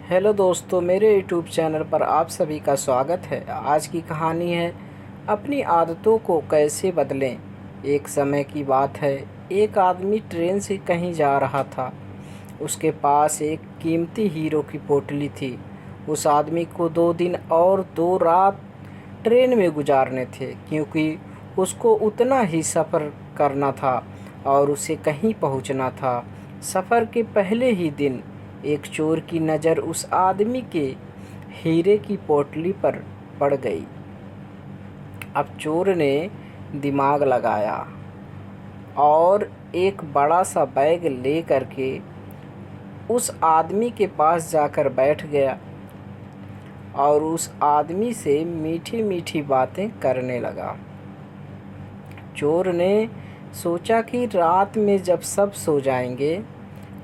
Hello दोस्तों, मेरे YouTube channel पर आप सभी का स्वागत है। आज की कहानी है अपनी आदतों को कैसे बदलें। एक समय की बात है, एक आदमी ट्रेन से कहीं जा रहा था। उसके पास एक कीमती हीरो की पोटली थी। उस आदमी को 2 दिन और 2 रात ट्रेन में गुजारने थे, क्योंकि उसको उतना ही सफ़र करना था और उसे कहीं पहुंचना था। सफ़र के पहले ही दिन एक चोर की नज़र उस आदमी के हीरे की पोटली पर पड़ गई। अब चोर ने दिमाग लगाया और एक बड़ा सा बैग ले करके उस आदमी के पास जाकर बैठ गया और उस आदमी से मीठी मीठी बातें करने लगा। चोर ने सोचा कि रात में जब सब सो जाएंगे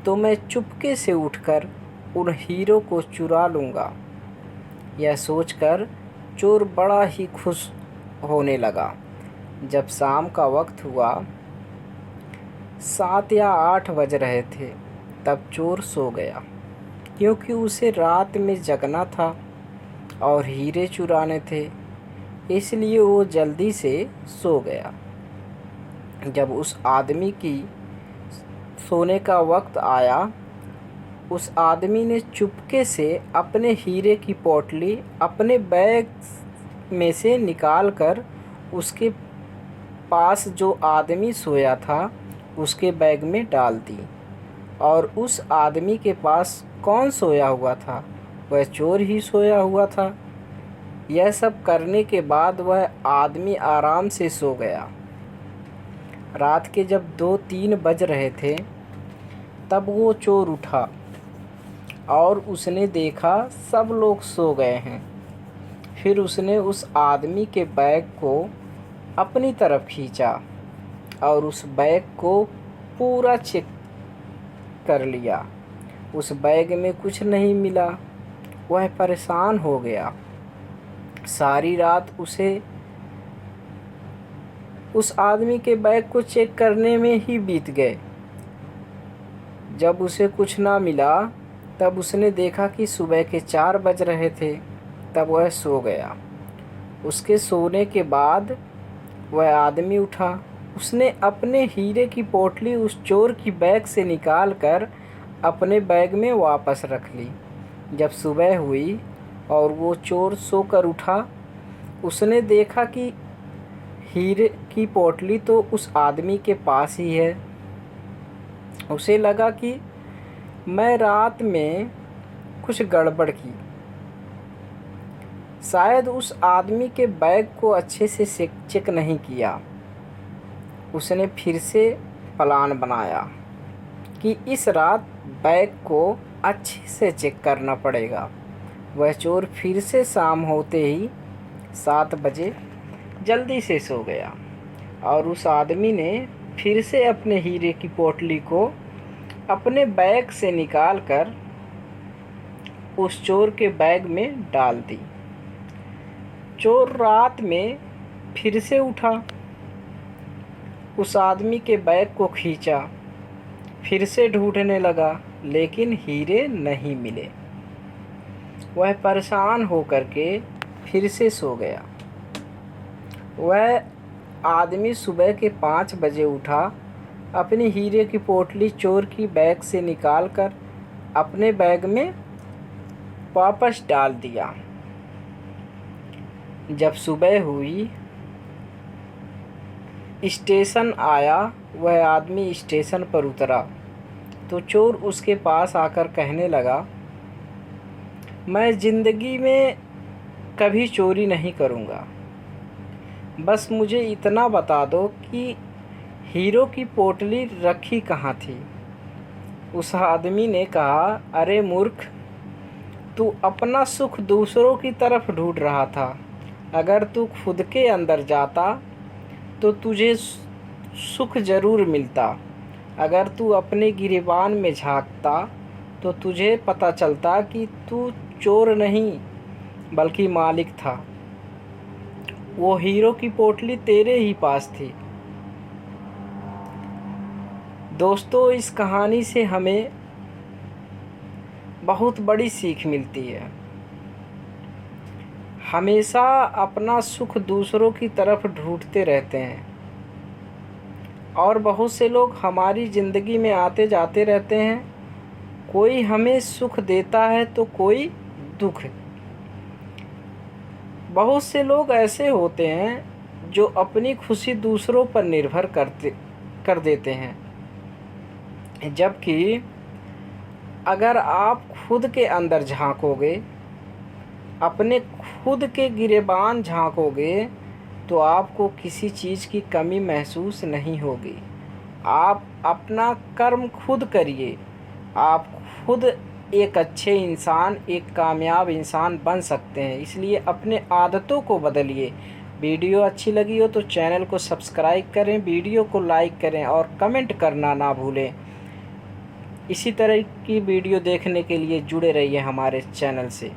तो मैं चुपके से उठकर उन हीरो को चुरा लूँगा। यह सोचकर चोर बड़ा ही खुश होने लगा। जब शाम का वक्त हुआ, 7 या 8 बज रहे थे, तब चोर सो गया, क्योंकि उसे रात में जगना था और हीरे चुराने थे, इसलिए वो जल्दी से सो गया। जब उस आदमी की सोने का वक्त आया, उस आदमी ने चुपके से अपने हीरे की पोटली अपने बैग में से निकालकर उसके पास जो आदमी सोया था उसके बैग में डाल दी। और उस आदमी के पास कौन सोया हुआ था? वह चोर ही सोया हुआ था। यह सब करने के बाद वह आदमी आराम से सो गया। रात के जब 2-3 बज रहे थे, तब वो चोर उठा और उसने देखा सब लोग सो गए हैं। फिर उसने उस आदमी के बैग को अपनी तरफ खींचा और उस बैग को पूरा चेक कर लिया। उस बैग में कुछ नहीं मिला। वह परेशान हो गया। सारी रात उसे उस आदमी के बैग को चेक करने में ही बीत गए। जब उसे कुछ ना मिला, तब उसने देखा कि सुबह के 4 बज रहे थे। तब वह सो गया। उसके सोने के बाद वह आदमी उठा। उसने अपने हीरे की पोटली उस चोर की बैग से निकालकर अपने बैग में वापस रख ली। जब सुबह हुई और वो चोर सोकर उठा, उसने देखा कि हीरे की पोटली तो उस आदमी के पास ही है। उसे लगा कि मैं रात में कुछ गड़बड़ की। शायद उस आदमी के बैग को अच्छे से चेक नहीं किया। उसने फिर से प्लान बनाया कि इस रात बैग को अच्छे से चेक करना पड़ेगा। वह चोर फिर से शाम होते ही 7 बजे जल्दी से सो गया और उस आदमी ने फिर से अपने हीरे की पोटली को अपने बैग से निकालकर उस चोर के बैग में डाल दी। चोर रात में फिर से उठा, उस आदमी के बैग को खींचा, फिर से ढूंढने लगा, लेकिन हीरे नहीं मिले। वह परेशान होकर के फिर से सो गया। वह आदमी सुबह के 5 बजे उठा, अपनी हीरे की पोटली चोर की बैग से निकालकर अपने बैग में वापस डाल दिया। जब सुबह हुई, स्टेशन आया, वह आदमी स्टेशन पर उतरा तो चोर उसके पास आकर कहने लगा, मैं ज़िंदगी में कभी चोरी नहीं करूँगा। बस मुझे इतना बता दो कि हीरो की पोटली रखी कहाँ थी। उस आदमी ने कहा, अरे मूर्ख, तू अपना सुख दूसरों की तरफ ढूंढ रहा था। अगर तू खुद के अंदर जाता तो तुझे सुख ज़रूर मिलता। अगर तू अपने गिरेबान में झांकता तो तुझे पता चलता कि तू चोर नहीं बल्कि मालिक था। वो हीरो की पोटली तेरे ही पास थी। दोस्तों, इस कहानी से हमें बहुत बड़ी सीख मिलती है। हमेशा अपना सुख दूसरों की तरफ ढूंढते रहते हैं और बहुत से लोग हमारी ज़िंदगी में आते जाते रहते हैं। कोई हमें सुख देता है तो कोई दुख। बहुत से लोग ऐसे होते हैं जो अपनी खुशी दूसरों पर निर्भर कर देते हैं, जबकि अगर आप खुद के अंदर झांकोगे, अपने खुद के गिरेबान झांकोगे, तो आपको किसी चीज़ की कमी महसूस नहीं होगी। आप अपना कर्म खुद करिए, आप खुद एक अच्छे इंसान, एक कामयाब इंसान बन सकते हैं। इसलिए अपने आदतों को बदलिए। वीडियो अच्छी लगी हो तो चैनल को सब्सक्राइब करें, वीडियो को लाइक करें और कमेंट करना ना भूलें। इसी तरह की वीडियो देखने के लिए जुड़े रहिए हमारे चैनल से।